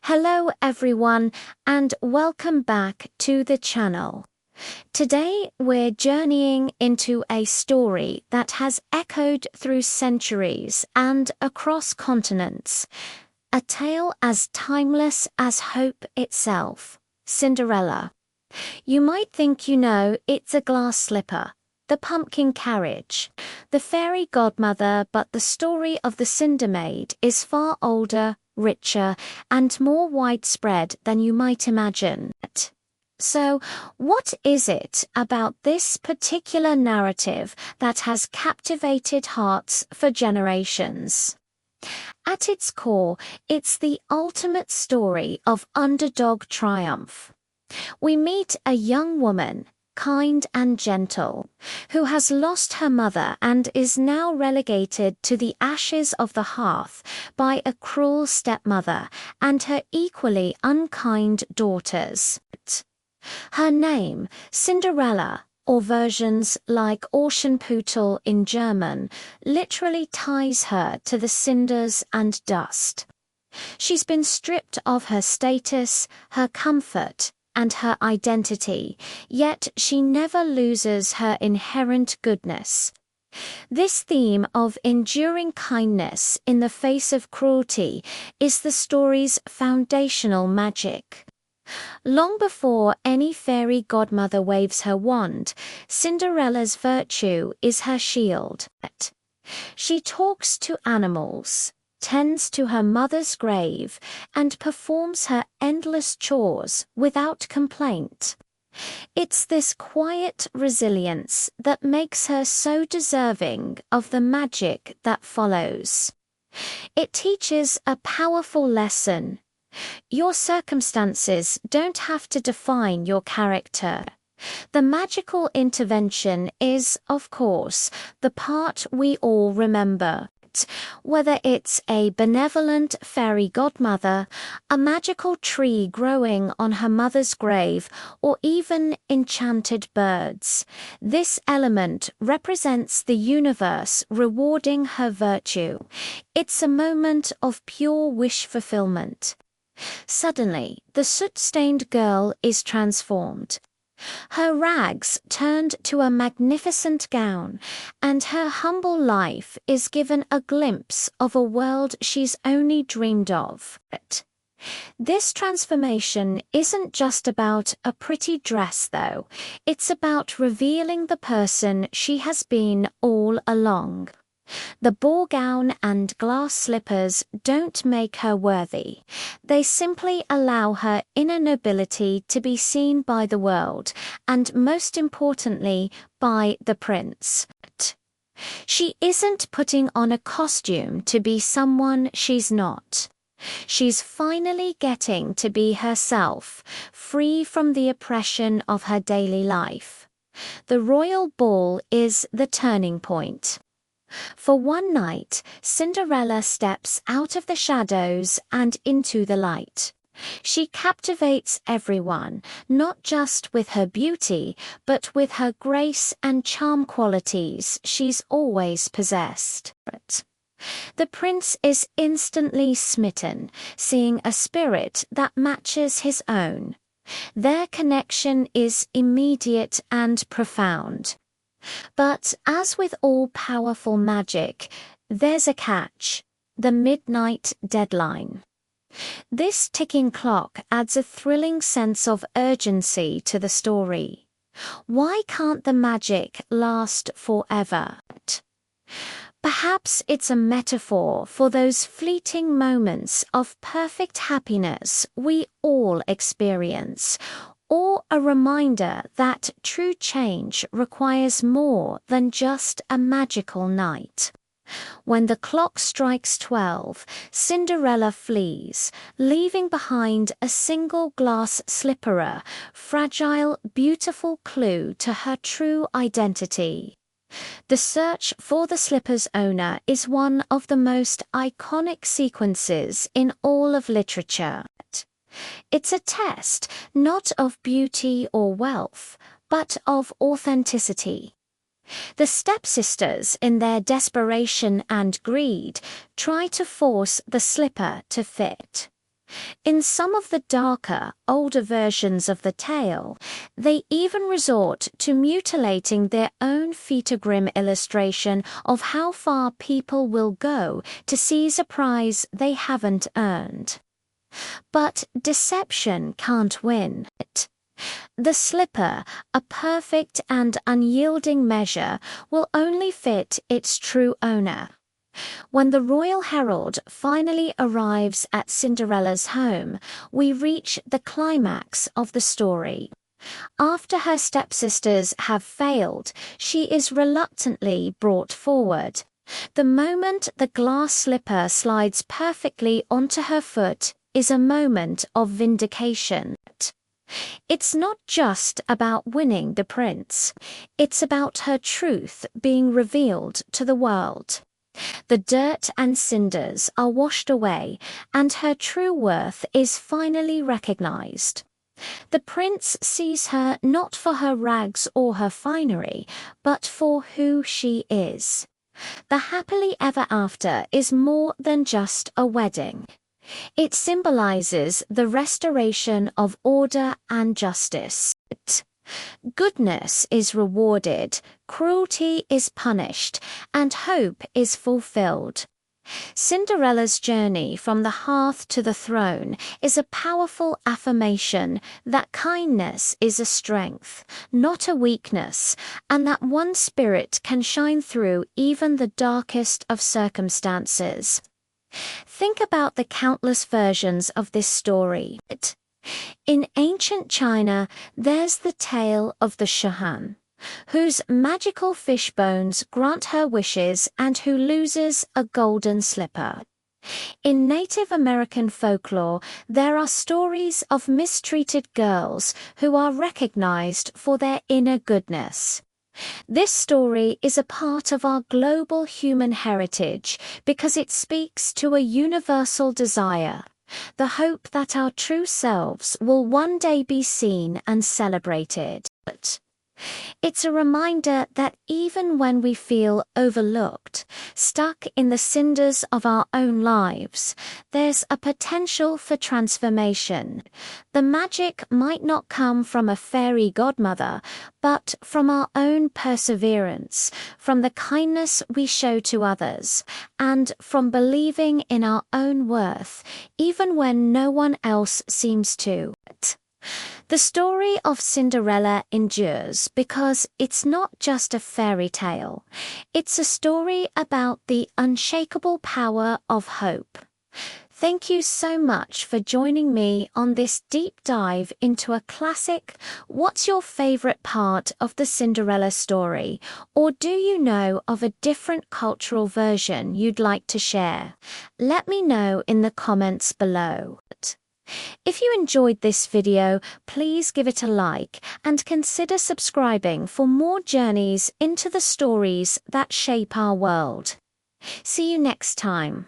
Hello everyone and welcome back to the channel. Today we're journeying into a story that has echoed through centuries and across continents. A tale as timeless as hope itself, Cinderella. You might think you know it's a glass slipper, the pumpkin carriage, the fairy godmother, but the story of the Cinder Maid is far older, richer, and more widespread than you might imagine. So, what is it about this particular narrative that has captivated hearts for generations? At its core, it's the ultimate story of underdog triumph. We meet a young woman, kind and gentle, who has lost her mother and is now relegated to the ashes of the hearth by a cruel stepmother and her equally unkind daughters. Her name, Cinderella, or versions like Orphan in German, literally ties her to the cinders and dust. She's been stripped of her status, her comfort, and her identity, yet she never loses her inherent goodness. This theme of enduring kindness in the face of cruelty is the story's foundational magic. Long before any fairy godmother waves her wand, Cinderella's virtue is her shield. She talks to animals, tends to her mother's grave, and performs her endless chores without complaint. It's this quiet resilience that makes her so deserving of the magic that follows. It teaches a powerful lesson. Your circumstances don't have to define your character. The magical intervention is, of course, the part we all remember. Whether it's a benevolent fairy godmother, a magical tree growing on her mother's grave, or even enchanted birds, this element represents the universe rewarding her virtue. It's a moment of pure wish fulfillment. Suddenly, the soot-stained girl is transformed. Her rags turned to a magnificent gown, and her humble life is given a glimpse of a world she's only dreamed of. This transformation isn't just about a pretty dress, though. It's about revealing the person she has been all along. The ball gown and glass slippers don't make her worthy. They simply allow her inner nobility to be seen by the world, and most importantly, by the prince. She isn't putting on a costume to be someone she's not. She's finally getting to be herself, free from the oppression of her daily life. The royal ball is the turning point. For one night, Cinderella steps out of the shadows and into the light. She captivates everyone, not just with her beauty, but with her grace and charm qualities she's always possessed. The prince is instantly smitten, seeing a spirit that matches his own. Their connection is immediate and profound. But as with all powerful magic, there's a catch: the midnight deadline. This ticking clock adds a thrilling sense of urgency to the story. Why can't the magic last forever? Perhaps it's a metaphor for those fleeting moments of perfect happiness we all experience, or a reminder that true change requires more than just a magical night. When the clock strikes 12, Cinderella flees, leaving behind a single glass slipper, fragile, beautiful clue to her true identity. The search for the slipper's owner is one of the most iconic sequences in all of literature. It's a test not of beauty or wealth, but of authenticity. The stepsisters, in their desperation and greed, try to force the slipper to fit. In some of the darker, older versions of the tale, they even resort to mutilating their own grim illustration of how far people will go to seize a prize they haven't earned. But deception can't win. The slipper, a perfect and unyielding measure, will only fit its true owner. When the royal herald finally arrives at Cinderella's home, we reach the climax of the story. After her stepsisters have failed, she is reluctantly brought forward. The moment the glass slipper slides perfectly onto her foot is a moment of vindication. It's not just about winning the prince, it's about her truth being revealed to the world. The dirt and cinders are washed away, and her true worth is finally recognized. The prince sees her not for her rags or her finery, but for who she is. The happily ever after is more than just a wedding. It symbolizes the restoration of order and justice. Goodness is rewarded, cruelty is punished, and hope is fulfilled. Cinderella's journey from the hearth to the throne is a powerful affirmation that kindness is a strength, not a weakness, and that one spirit can shine through even the darkest of circumstances. Think about the countless versions of this story. In ancient China, there's the tale of the Shahan, whose magical fish bones grant her wishes and who loses a golden slipper. In Native American folklore, there are stories of mistreated girls who are recognized for their inner goodness. This story is a part of our global human heritage because it speaks to a universal desire, the hope that our true selves will one day be seen and celebrated. It's a reminder that even when we feel overlooked, stuck in the cinders of our own lives, there's a potential for transformation. The magic might not come from a fairy godmother, but from our own perseverance, from the kindness we show to others, and from believing in our own worth, even when no one else seems to. The story of Cinderella endures because it's not just a fairy tale. It's a story about the unshakable power of hope. Thank you so much for joining me on this deep dive into a classic. What's your favorite part of the Cinderella story? Or do you know of a different cultural version you'd like to share? Let me know in the comments below. If you enjoyed this video, please give it a like and consider subscribing for more journeys into the stories that shape our world. See you next time.